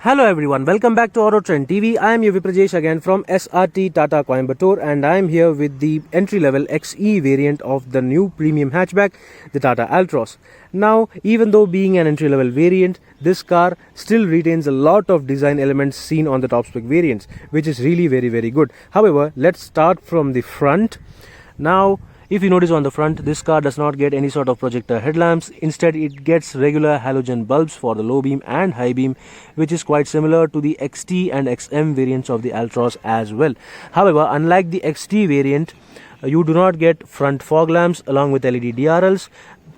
Hello everyone, welcome back to AutoTrend TV. I am your Viprajesh again from SRT Tata Coimbatore, and I am here with the entry-level XE variant of the new premium hatchback, the Tata Altroz. Now, even though being an entry-level variant, this car still retains a lot of design elements seen on the top-spec variants, which is really very good. However, let's start from the front. Now, if you notice on the front, this car does not get any sort of projector headlamps. Instead, it gets regular halogen bulbs for the low beam and high beam, which is quite similar to the XT and XM variants of the Altroz as well. However, unlike the XT variant, you do not get front fog lamps along with LED DRLs.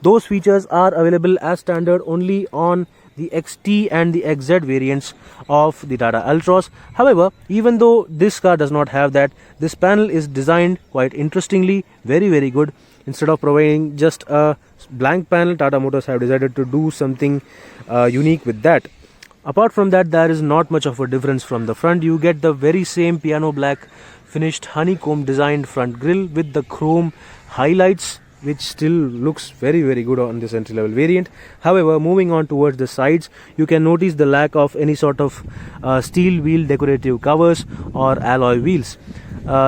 Those features are available as standard only on the XT and the XZ variants of the Tata Altroz. However, even though this car does not have that, this panel is designed quite interestingly, very good. Instead of providing just a blank panel, Tata Motors have decided to do something unique with that. Apart from that, there is not much of a difference from the front. You get the very same piano black finished honeycomb designed front grille with the chrome highlights, which still looks very good on this entry level variant. However, moving on towards the sides, you can notice the lack of any sort of steel wheel decorative covers or alloy wheels.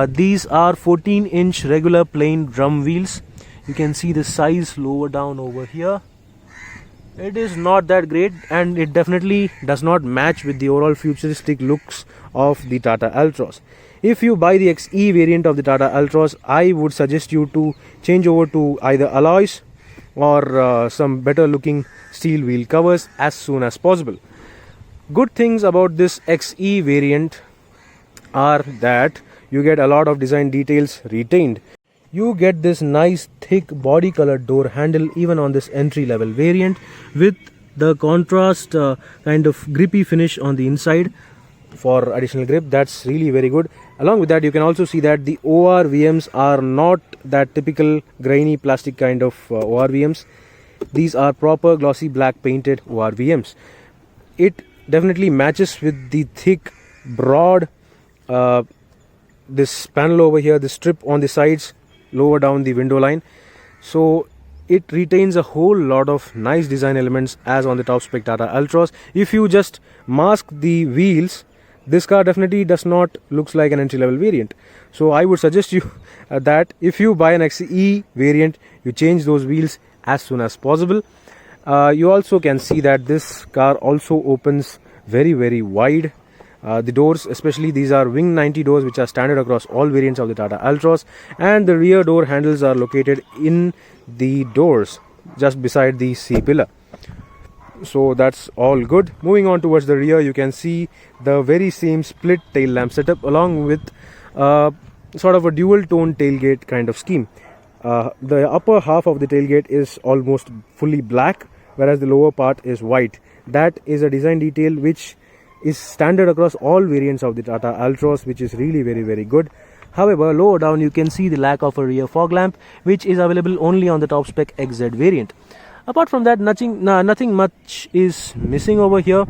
These are 14-inch regular plain drum wheels. You can see the size lower down over here. It is not that great, and it definitely does not match with the overall futuristic looks of the Tata Altroz. If you buy the XE variant of the Tata Altroz, I would suggest you to change over to either alloys or some better looking steel wheel covers as soon as possible. Good things about this XE variant are that you get a lot of design details retained. You get this nice thick body colored door handle even on this entry level variant, with the contrast kind of grippy finish on the inside for additional grip. That's really very good. Along with that, you can also see that the ORVMs are not that typical grainy plastic kind of ORVMs. These are proper glossy black painted ORVMs. It definitely matches with the thick broad this panel over here, the strip on the sides lower down the window line. So it retains a whole lot of nice design elements as on the top spec Tata Altroz. If you just mask the wheels, this car definitely does not looks like an entry level variant. So I would suggest you that if you buy an XE variant, you change those wheels as soon as possible. You also can see that this car also opens very wide. The doors, especially these are wing 90 doors, which are standard across all variants of the Tata Altroz, and the rear door handles are located in the doors just beside the C pillar. So that's all good. Moving on towards the rear, you can see the very same split tail lamp setup along with sort of a dual tone tailgate kind of scheme. The upper half of the tailgate is almost fully black, whereas the lower part is white. That is a design detail which is standard across all variants of the Tata Altroz, which is really very good. However, lower down you can see the lack of a rear fog lamp, which is available only on the top spec XZ variant. Apart from that, nothing much is missing over here.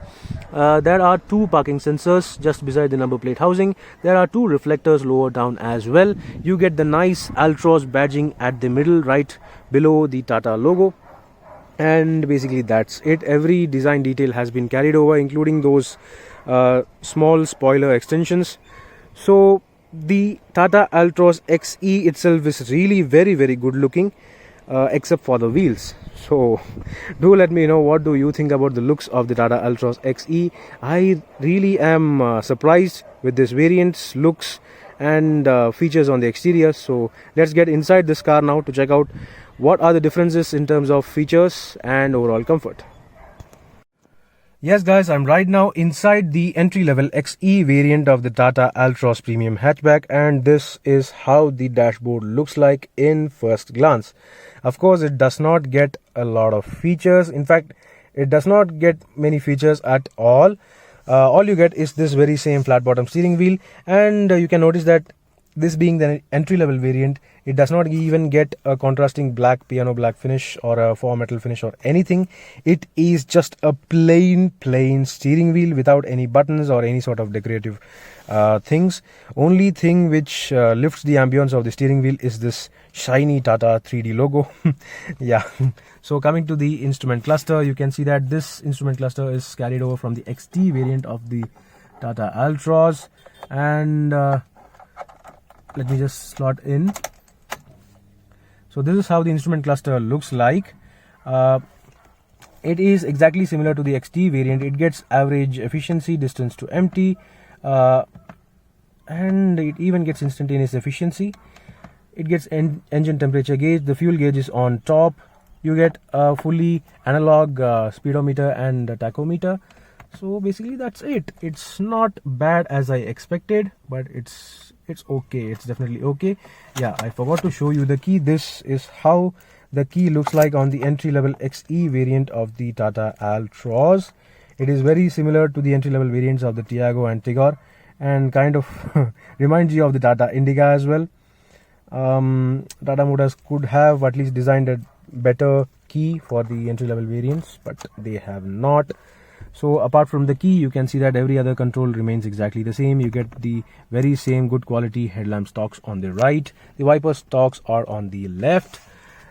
There are two parking sensors just beside the number plate housing. There are two reflectors lower down as well. You get the nice Altroz badging at the middle right below the Tata logo. And basically that's it. Every design detail has been carried over, including those small spoiler extensions. So the Tata Altroz XE itself is really very good looking, except for the wheels. So do let me know, what do you think about the looks of the Tata Altroz XE? I really am surprised with this variant's looks and features on the exterior. So let's get inside this car now to check out what are the differences in terms of features and overall comfort. Yes guys, I'm right now inside the entry-level XE variant of the Tata Altroz premium hatchback, and this is how the dashboard looks like in first glance. Of course, it does not get a lot of features. In fact, it does not get many features at all. All you get is this very same flat bottom steering wheel, and you can notice that this being the entry level variant, it does not even get a contrasting black, piano black finish or a faux metal finish or anything. It is just a plain steering wheel without any buttons or any sort of decorative things. Only thing which lifts the ambience of the steering wheel is this shiny Tata 3D logo. Yeah. So coming to the instrument cluster, you can see that this instrument cluster is carried over from the XT variant of the Tata Altroz. And let me just slot in. So this is how the instrument cluster looks like. It is exactly similar to the XT variant. It gets average efficiency, distance to empty, and it even gets instantaneous efficiency. It gets engine temperature gauge. The fuel gauge is on top. You get a fully analog speedometer and a tachometer. So basically that's it. It's not bad as I expected, but it's okay. It's definitely okay. Yeah, I forgot to show you the key. This is how the key looks like on the entry level XE variant of the Tata Altroz. It is very similar to the entry level variants of the Tiago and Tigor, and kind of reminds you of the Tata Indica as well. Tata Motors could have at least designed a better key for the entry level variants, but they have not. So apart from the key, you can see that every other control remains exactly the same. You get the very same good quality headlamp stalks on the right. The wiper stalks are on the left.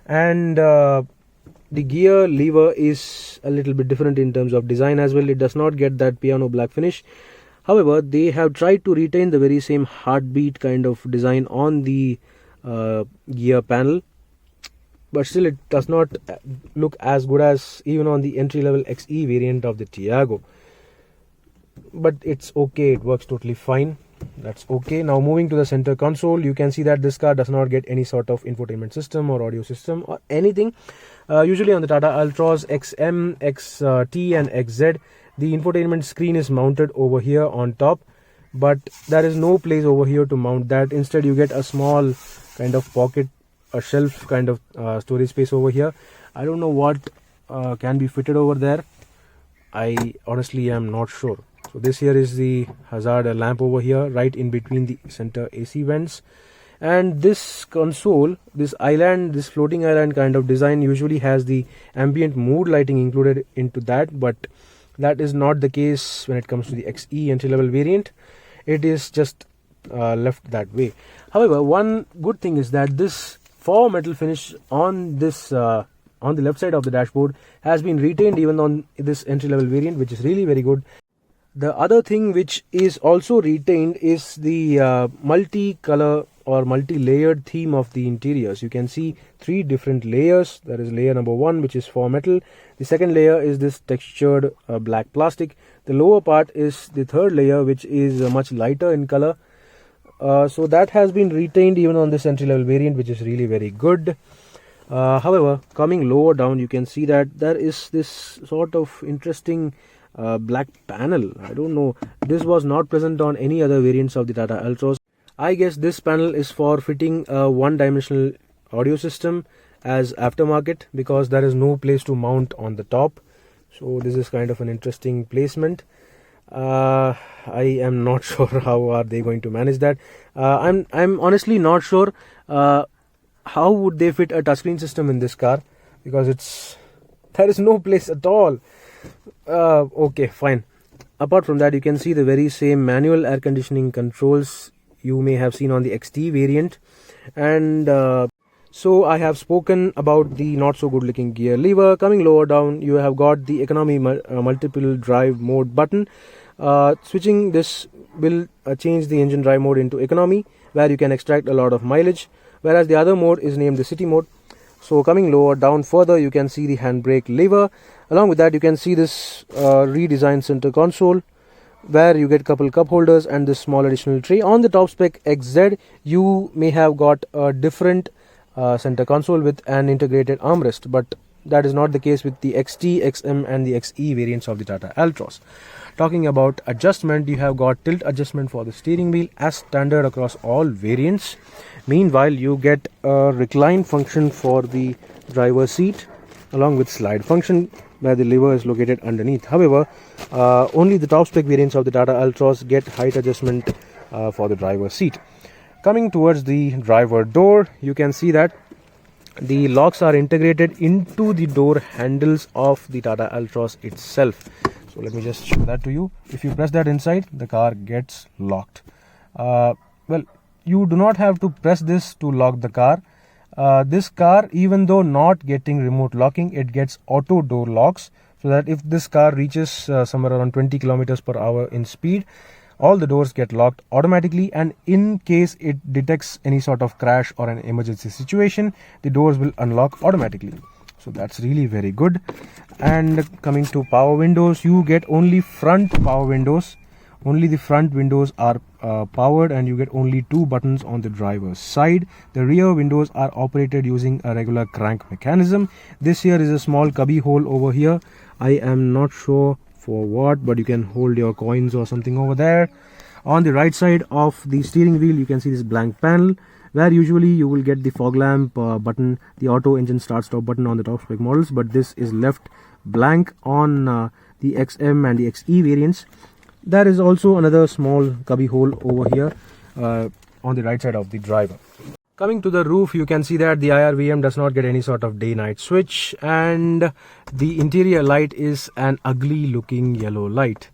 And the gear lever is a little bit different in terms of design as well. It does not get that piano black finish. However, they have tried to retain the very same heartbeat kind of design on the gear panel. But still, it does not look as good as even on the entry-level XE variant of the Tiago. But it's okay, it works totally fine. That's okay. Now moving to the center console, you can see that this car does not get any sort of infotainment system or audio system or anything. Usually on the Tata Altroz XM, XT and XZ, the infotainment screen is mounted over here on top. But there is no place over here to mount that. Instead, you get a small kind of pocket, a shelf kind of storage space over here. I don't know what can be fitted over there. I honestly am not sure. So this here is the hazard lamp over here, right in between the center AC vents. And this console, this island, this floating island kind of design usually has the ambient mood lighting included into that, but that is not the case when it comes to the XE entry level variant. It is just left that way. However, one good thing is that this faux metal finish on this on the left side of the dashboard has been retained even on this entry level variant, which is really very good. The other thing which is also retained is the multi-color or multi-layered theme of the interiors. You can see 3 different layers. There is layer number 1, which is faux metal. The second layer is this textured black plastic. The lower part is the third layer, which is much lighter in color. So that has been retained even on this entry level variant, which is really very good. However, coming lower down, you can see that there is this sort of interesting black panel. I don't know, this was not present on any other variants of the Tata Altroz. I guess this panel is for fitting a one-dimensional audio system as aftermarket, because there is no place to mount on the top. So this is kind of an interesting placement. I am not sure how are they going to manage that. I'm honestly not sure how would they fit a touchscreen system in this car, because there is no place at all. Okay, fine. Apart from that, you can see the very same manual air conditioning controls you may have seen on the XT variant. And so I have spoken about the not so good looking gear lever. Coming lower down, you have got the economy multiple drive mode button. Switching this will change the engine drive mode into economy, where you can extract a lot of mileage, whereas the other mode is named the city mode. So coming lower down further, you can see the handbrake lever. Along with that, you can see this redesigned center console, where you get couple cup holders and this small additional tray. On the top spec XZ, you may have got a different center console with an integrated armrest, but that is not the case with the XT, XM and the XE variants of the Tata Altroz. Talking about adjustment, you have got tilt adjustment for the steering wheel as standard across all variants. Meanwhile, you get a recline function for the driver's seat, along with slide function where the lever is located underneath. However, only the top spec variants of the Tata Altroz get height adjustment for the driver's seat. Coming towards the driver door, you can see that the locks are integrated into the door handles of the Tata Altroz itself. So let me just show that to you. If you press that inside, the car gets locked. Well, you do not have to press this to lock the car. This car, even though not getting remote locking, it gets auto door locks, so that if this car reaches somewhere around 20 kilometers per hour in speed, all the doors get locked automatically, and in case it detects any sort of crash or an emergency situation, the doors will unlock automatically. So that's really very good. And coming to power windows, you get only front power windows. Only the front windows are powered, and you get only 2 buttons on the driver's side. The rear windows are operated using a regular crank mechanism. This here is a small cubby hole over here. I am not sure for what, but you can hold your coins or something over there. On the right side of the steering wheel, you can see this blank panel, where usually you will get the fog lamp button, the auto engine start stop button on the top spec models, but this is left blank on the XM and the XE variants. There is also another small cubby hole over here on the right side of the driver. Coming to the roof, you can see that the IRVM does not get any sort of day-night switch, and the interior light is an ugly looking yellow light.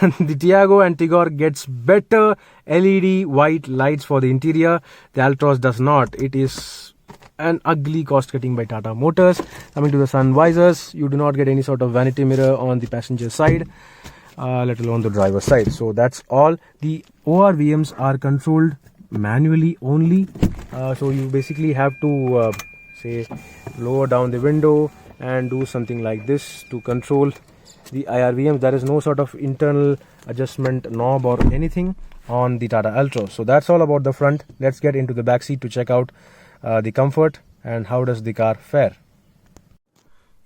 And the Tiago and Tigor gets better LED white lights for the interior. The Altroz does not. It is an ugly cost cutting by Tata Motors. Coming to the sun visors, you do not get any sort of vanity mirror on the passenger side, let alone the driver's side. So that's all. The ORVMs are controlled manually only, so you basically have to say lower down the window and do something like this to control the IRVMs. There is no sort of internal adjustment knob or anything on the Tata Altroz. So that's all about the front. Let's get into the back seat to check out the comfort and how does the car fare.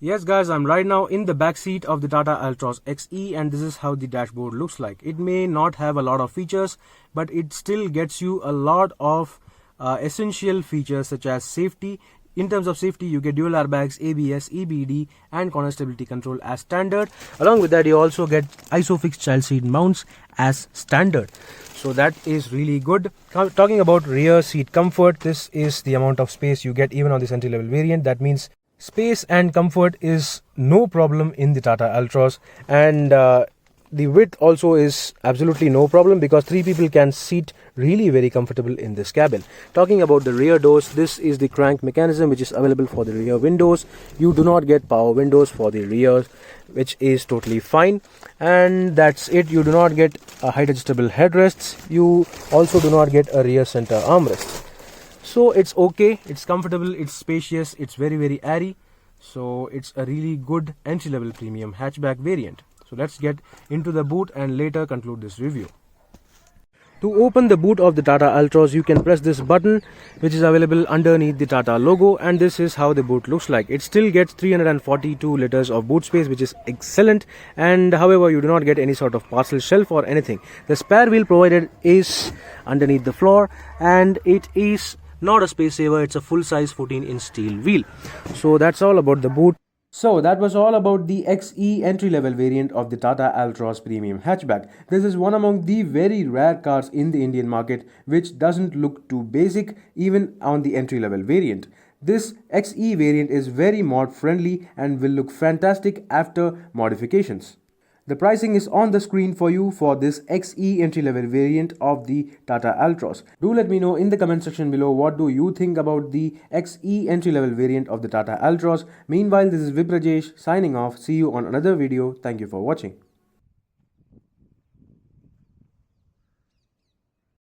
Yes guys, I'm right now in the back seat of the Tata Altroz XE, and this is how the dashboard looks like. It may not have a lot of features, but it still gets you a lot of essential features such as safety. In terms of safety, you get dual airbags, ABS, EBD and corner stability control as standard. Along with that, you also get ISOFIX child seat mounts as standard. So that is really good. Talking about rear seat comfort, this is the amount of space you get even on this entry level variant. That means space and comfort is no problem in the Tata Altroz, and the width also is absolutely no problem because 3 people can sit really very comfortable in this cabin. Talking about the rear doors, this is the crank mechanism which is available for the rear windows. You do not get power windows for the rear, which is totally fine, and that's it. You do not get height adjustable headrests. You also do not get a rear center armrest. So it's okay, it's comfortable, it's spacious, it's very airy. So it's a really good entry-level premium hatchback variant. So let's get into the boot and later conclude this review. To open the boot of the Tata Altroz, you can press this button which is available underneath the Tata logo, and this is how the boot looks like. It still gets 342 liters of boot space, which is excellent, and however you do not get any sort of parcel shelf or anything. The spare wheel provided is underneath the floor, and it is not a space saver, it's a full size 14-inch steel wheel. So that's all about the boot. So that was all about the XE entry level variant of the Tata Altroz premium hatchback. This is one among the very rare cars in the Indian market which doesn't look too basic even on the entry level variant. This XE variant is very mod friendly and will look fantastic after modifications. The pricing is on the screen for you for this XE entry-level variant of the Tata Altroz. Do let me know in the comment section below what do you think about the XE entry-level variant of the Tata Altroz. Meanwhile, this is Viprajesh signing off. See you on another video. Thank you for watching.